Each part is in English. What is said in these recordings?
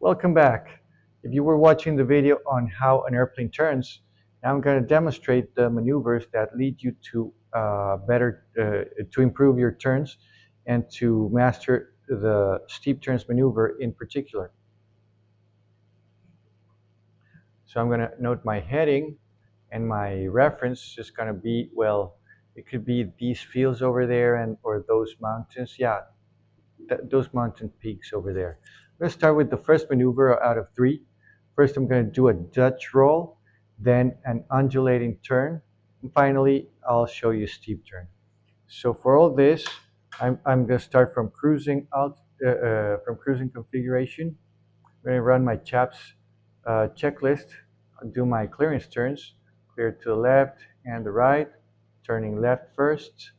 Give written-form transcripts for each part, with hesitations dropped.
Welcome back. If you were watching the video on how an airplane turns, now I'm going to demonstrate the maneuvers that lead you to to improve your turns and to master the steep turns maneuver in particular. So I'm going to note my heading, and my reference is going to be, well, it could be these fields over there or those mountains. Yeah, those mountain peaks over there. I'm going to start with the first maneuver out of three. First, I'm going to do a Dutch roll, then an undulating turn, and finally, I'll show you a steep turn. So for all this, I'm going to start from cruising configuration. I'm going to run my CHAPS checklist, do my clearance turns, clear to the left and the right, turning left first,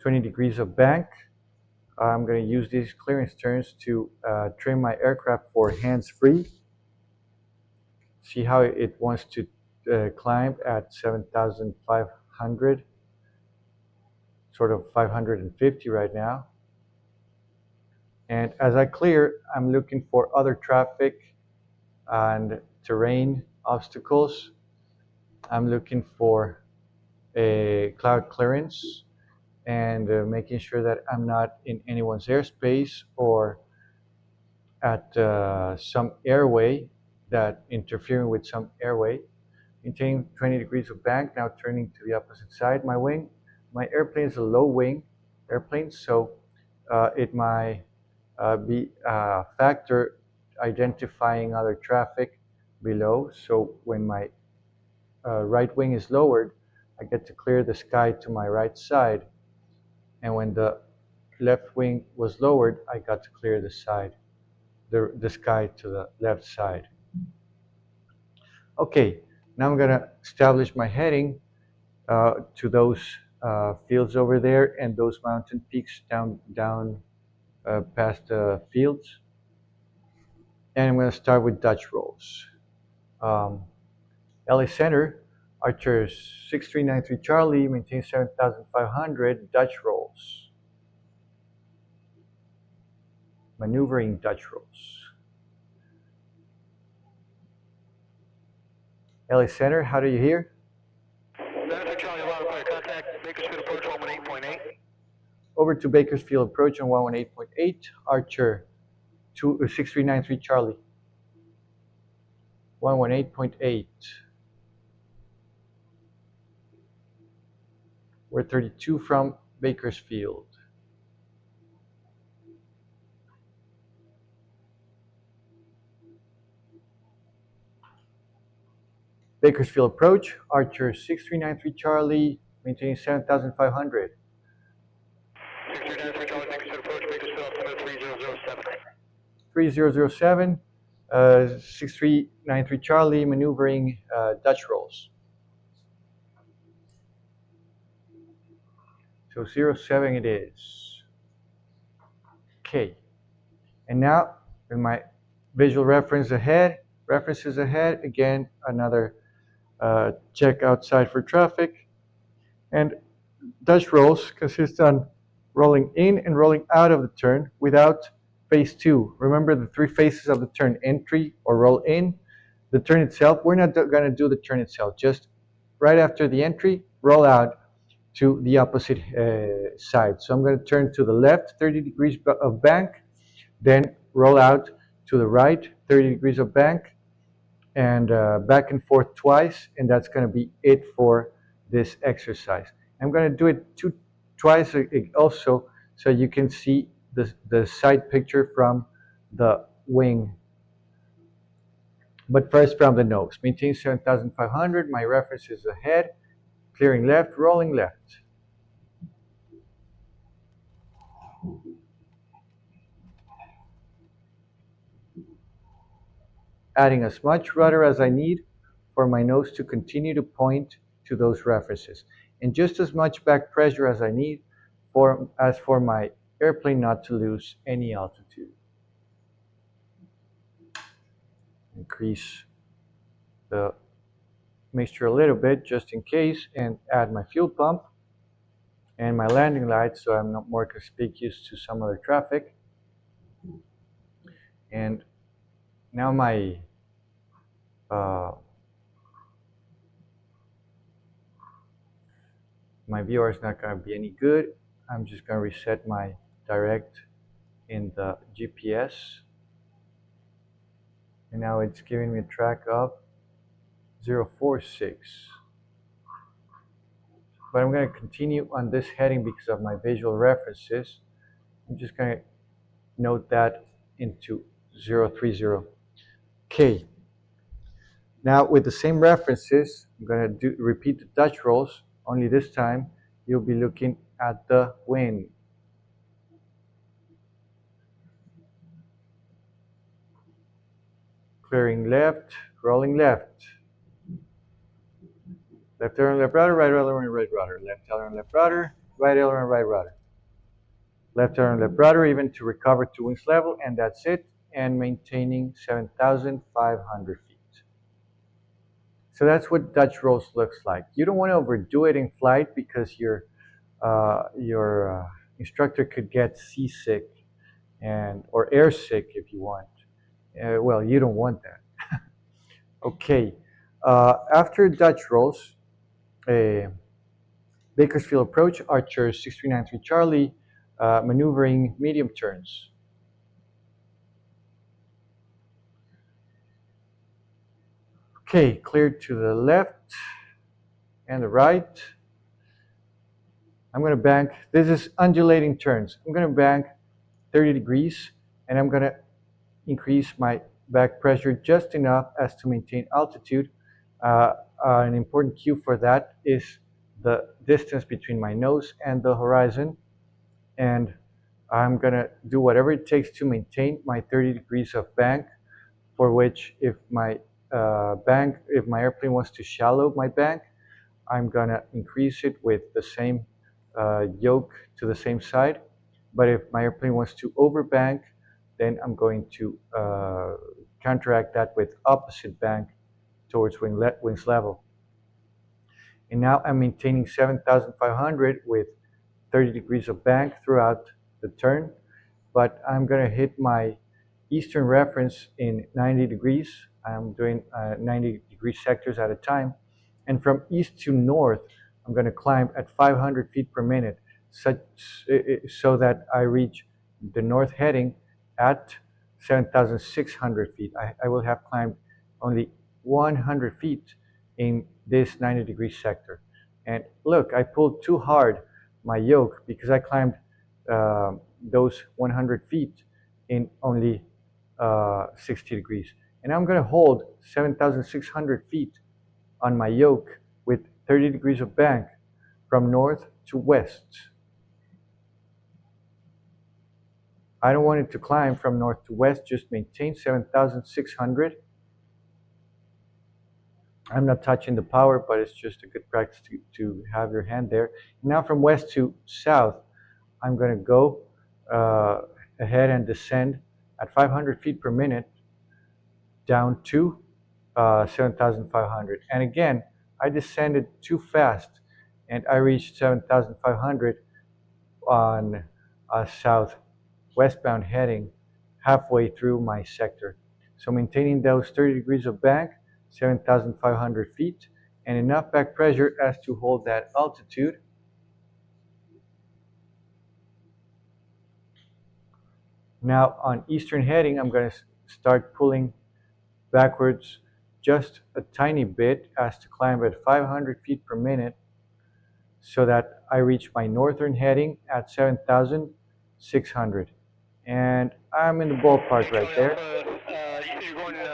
20 degrees of bank. I'm going to use these clearance turns to trim my aircraft for hands-free. See how it wants to climb at 7,500, sort of 550 right now. And as I clear, I'm looking for other traffic and terrain obstacles. I'm looking for a cloud clearance and making sure that I'm not in anyone's airspace or at some airway that interfering with some airway. Maintaining 20 degrees of bank, now turning to the opposite side. My airplane is a low wing airplane, so it might be a factor identifying other traffic below. So when my right wing is lowered, I get to clear the sky to my right side. And when the left wing was lowered, I got to clear the sky to the left side. Okay, now I'm gonna establish my heading to those fields over there and those mountain peaks down past the fields. And I'm gonna start with Dutch rolls. LA Center, Archer 6393 Charlie, maintain 7,500, Dutch rolls. Maneuvering Dutch rolls. LA Center, how do you hear? Charlie, contact Bakersfield approach 118.8. Over to Bakersfield approach on 118.8, Archer 6393 Charlie. 118.8. We're 32 from Bakersfield. Bakersfield approach, Archer 6393 Charlie, maintaining 7,500. 6393 Charlie, Bakersfield approach, Bakersfield altimeter 3007. 3007, 6393 Charlie, maneuvering Dutch rolls. So 07 it is. Okay. And now, with my visual references ahead, again, another check outside for traffic. And Dutch rolls consist on rolling in and rolling out of the turn without phase two. Remember the three phases of the turn: entry or roll in, the turn itself. We're not going to do the turn itself, just right after the entry, roll out to the opposite side. So I'm going to turn to the left, 30 degrees of bank, then roll out to the right, 30 degrees of bank, and back and forth twice, and that's going to be it for this exercise. I'm going to do it twice also, so you can see the side picture from the wing. But first from the nose. Maintain 7,500. My reference is ahead. Clearing left, rolling left. Adding as much rudder as I need for my nose to continue to point to those references, and just as much back pressure as I need as for my airplane not to lose any altitude. Increase the mixture a little bit just in case, and add my fuel pump and my landing lights so I'm not more conspicuous to some other traffic. And now my my VR is not going to be any good. I'm just going to reset my direct in the GPS. And now it's giving me a track of 046. But I'm going to continue on this heading because of my visual references. I'm just going to note that into 030. Okay. Now with the same references, I'm going to repeat the Dutch rolls, only this time you'll be looking at the wind. Clearing left, rolling left. Left aileron, left rudder, right aileron, right rudder. Left aileron, left rudder, right aileron, right rudder. Left aileron, left rudder, even to recover to wings level, and that's it. And maintaining 7,500 feet. So that's what Dutch rolls looks like. You don't want to overdo it in flight because your instructor could get seasick or air sick if you want. Well, you don't want that. Okay. After Dutch rolls, Bakersfield approach, Archer 6393 Charlie, maneuvering medium turns. Okay, cleared to the left and the right. I'm going to bank. This is undulating turns. I'm going to bank 30 degrees and I'm going to increase my back pressure just enough as to maintain altitude. An important cue for that is the distance between my nose and the horizon. And I'm going to do whatever it takes to maintain my 30 degrees of bank, for which if my airplane wants to shallow my bank, I'm going to increase it with the same yoke to the same side. But if my airplane wants to overbank, then I'm going to counteract that with opposite bank towards wings level. And now I'm maintaining 7,500 with 30 degrees of bank throughout the turn, but I'm going to hit my eastern reference in 90 degrees. I'm doing 90 degree sectors at a time. And from east to north, I'm going to climb at 500 feet per minute so that I reach the north heading at 7,600 feet. I will have climbed only 100 feet in this 90 degree sector. And look, I pulled too hard my yoke because I climbed those 100 feet in only 60 degrees. And I'm going to hold 7,600 feet on my yoke with 30 degrees of bank from north to west. I don't want it to climb from north to west, just maintain 7,600. I'm not touching the power, but it's just a good practice to have your hand there. Now from west to south, I'm going to go ahead and descend at 500 feet per minute down to 7,500. And again, I descended too fast and I reached 7,500 on a southwestbound heading halfway through my sector. So maintaining those 30 degrees of bank, 7,500 feet, and enough back pressure as to hold that altitude. Now on eastern heading, I'm going to start pulling backwards just a tiny bit as to climb at 500 feet per minute so that I reach my northern heading at 7,600. And I'm in the ballpark right there.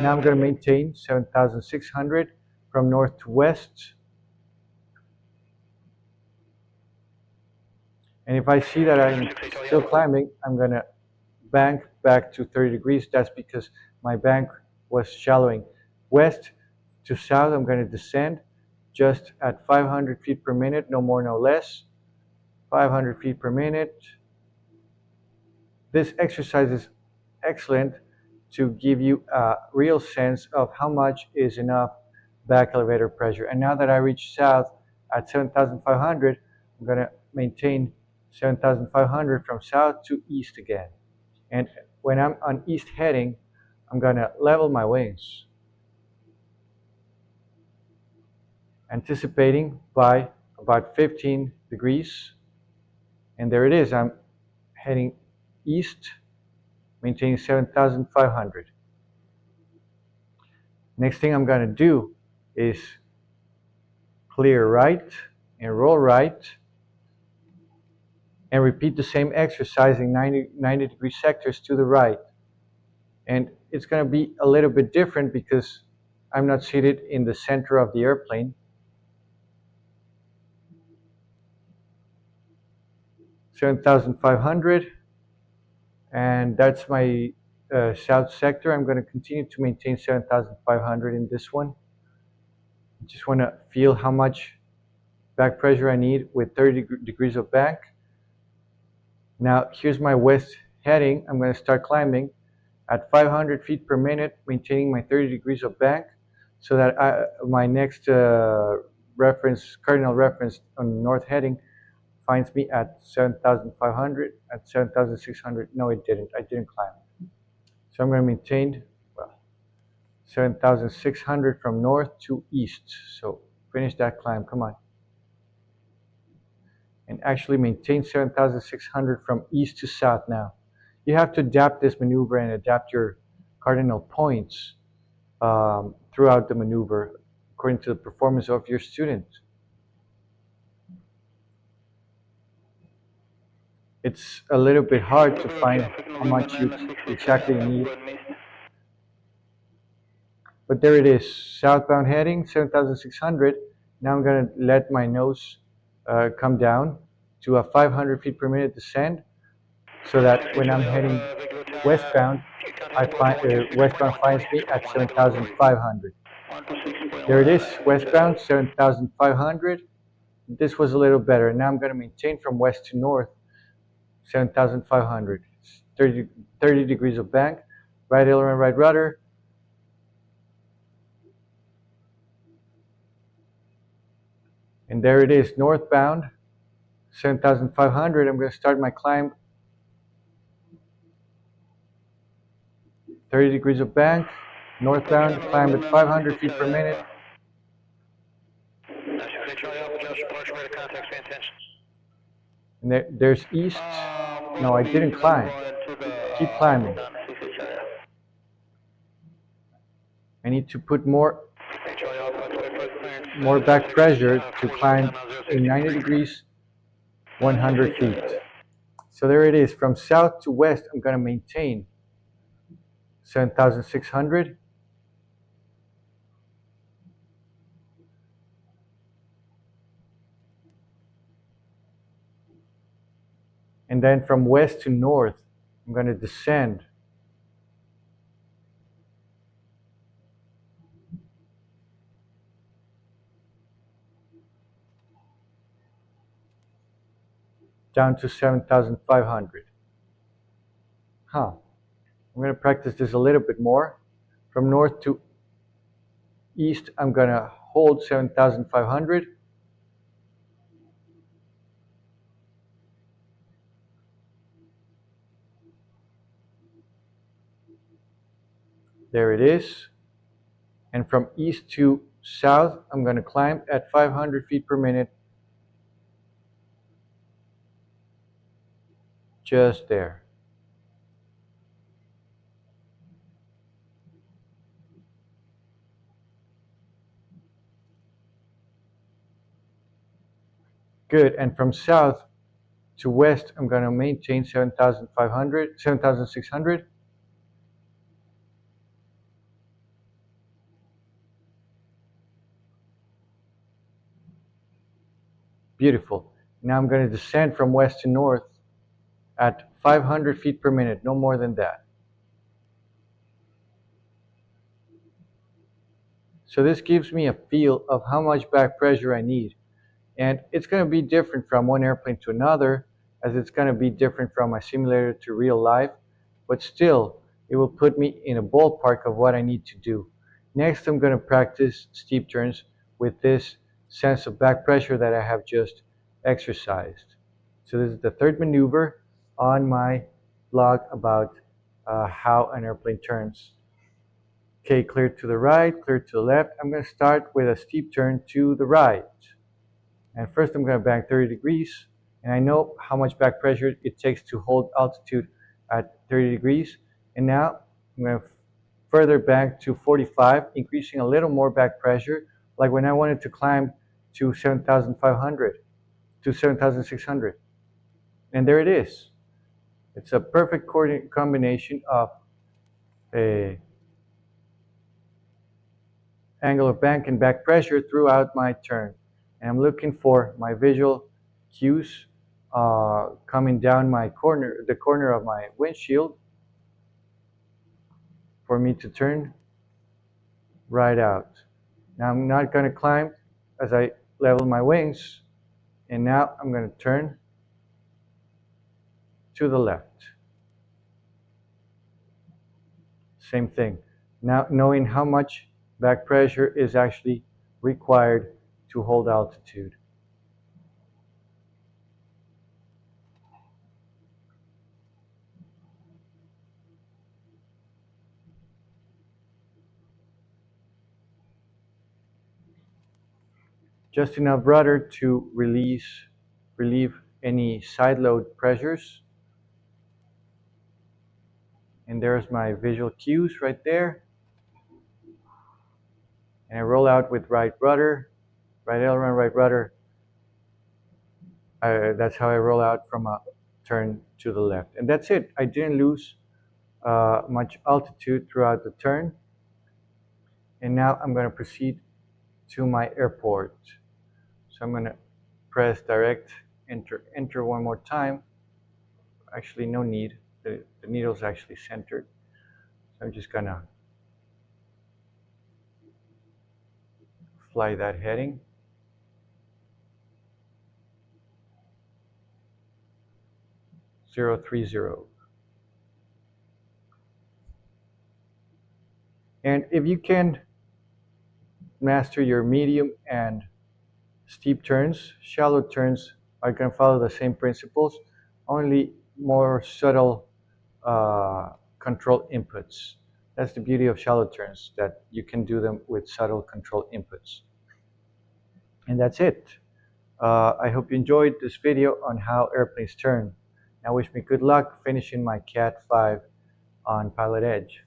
Now I'm going to maintain 7,600 from north to west. And if I see that I'm still climbing, I'm going to bank back to 30 degrees. That's because my bank was shallowing. West to south, I'm going to descend just at 500 feet per minute, no more, no less. 500 feet per minute. This exercise is excellent to give you a real sense of how much is enough back elevator pressure. And now that I reach south at 7,500, I'm going to maintain 7,500 from south to east again. And when I'm on east heading, I'm gonna level my wings, anticipating by about 15 degrees. And there it is, I'm heading east, maintaining 7,500. Next thing I'm gonna do is clear right and roll right and repeat the same exercise in 90-degree sectors to the right. And it's going to be a little bit different because I'm not seated in the center of the airplane. 7,500, and that's my south sector. I'm going to continue to maintain 7,500 in this one. I just want to feel how much back pressure I need with 30 degrees of back. Now here's my west heading. I'm going to start climbing at 500 feet per minute, maintaining my 30 degrees of back, so that my next cardinal reference on north heading finds me at 7,500, at 7,600. No, it didn't. I didn't climb. So I'm going to maintain, well, 7,600 from north to east. So finish that climb. Come on. And actually maintain 7,600 from east to south now. You have to adapt this maneuver and adapt your cardinal points throughout the maneuver according to the performance of your student. It's a little bit hard to find how much you exactly need, but there it is, southbound heading 7,600. Now I'm going to let my nose come down to a 500 feet per minute descent, so that when I'm heading westbound, westbound finds me at 7,500. There it is, westbound 7,500. This was a little better. Now I'm going to maintain from west to north 7,500. 30 degrees of bank, right aileron, right rudder. And there it is, northbound 7,500. I'm going to start my climb. 30 degrees of bank, northbound, climb at 500 feet per minute. And there's east. No, I didn't climb. Keep climbing. I need to put more back pressure to climb in 90 degrees, 100 feet. So there it is. From south to west, I'm going to maintain 7,600. And then from west to north, I'm going to descend. Down to 7,500. I'm going to practice this a little bit more. From north to east, I'm going to hold 7,500. There it is. And from east to south, I'm going to climb at 500 feet per minute. Just there. Good. And from south to west, I'm going to maintain 7,500, 7,600. Beautiful. Now I'm going to descend from west to north at 500 feet per minute, no more than that. So this gives me a feel of how much back pressure I need. And it's going to be different from one airplane to another, as it's going to be different from my simulator to real life, but still, it will put me in a ballpark of what I need to do. Next, I'm going to practice steep turns with this sense of back pressure that I have just exercised. So this is the third maneuver on my blog about how an airplane turns. Okay, clear to the right, clear to the left. I'm going to start with a steep turn to the right. And first I'm going to bank 30 degrees. And I know how much back pressure it takes to hold altitude at 30 degrees. And now I'm going to further bank to 45, increasing a little more back pressure, like when I wanted to climb to 7,500, to 7,600. And there it is. It's a perfect combination of a angle of bank and back pressure throughout my turn. And I'm looking for my visual cues coming down the corner of my windshield for me to turn right out. Now I'm not going to climb as I level my wings, and now I'm going to turn to the left. Same thing. Now knowing how much back pressure is actually required to hold altitude. Just enough rudder to relieve any side load pressures. And there's my visual cues right there. And I roll out with right rudder, right aileron, right rudder. That's how I roll out from a turn to the left. And that's it. I didn't lose much altitude throughout the turn. And now I'm going to proceed to my airport. So I'm going to press direct enter one more time. Actually, no need. The needle's actually centered. So I'm just going to fly that heading. 030. And if you can master your medium and steep turns, shallow turns are going to follow the same principles, only more subtle control inputs. That's the beauty of shallow turns, that you can do them with subtle control inputs. And that's it. I hope you enjoyed this video on how airplanes turn. Now wish me good luck finishing my Cat 5 on Pilot Edge.